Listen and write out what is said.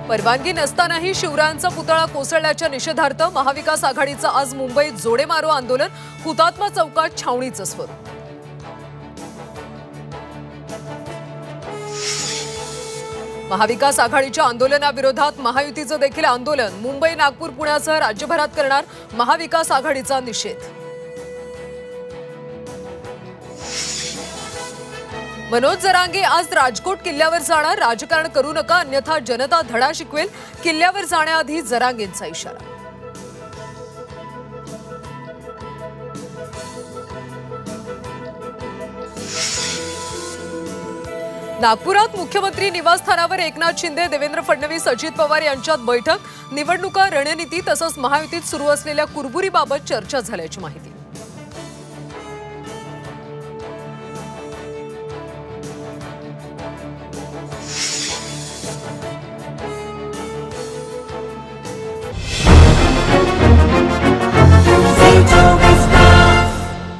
परवानगी नसतानाही शिवरायांचा पुतळा कोसळल्याच्या निषेधार्थ महाविकास आघाडीचं आज मुंबईत जोडे मारो आंदोलन, हुतात्मा चौकात छावणीचं स्वरूप। महाविकास आघाडीच्या आंदोलनाविरोधात महायुतीचं देखील आंदोलन, मुंबई, नागपूर, पुण्यासह राज्यभरात करणार महाविकास आघाडीचा निषेध। मनोज जरांगे आज राजकोट किल्ल्यावर जाणार, राजकारण करू नका अन्यथा जनता धडा शिकवेल, किल्ल्यावर जाण्याआधी जरांगेंचा इशारा। नागपुरात मुख्यमंत्री निवासस्थानावर एकनाथ शिंदे, देवेंद्र फडणवीस, अजित पवार यांच्यात बैठक, निवडणुका, रणनीती तसंच महायुतीत सुरू असलेल्या कुरबुरीबाबत चर्चा झाल्याची माहिती।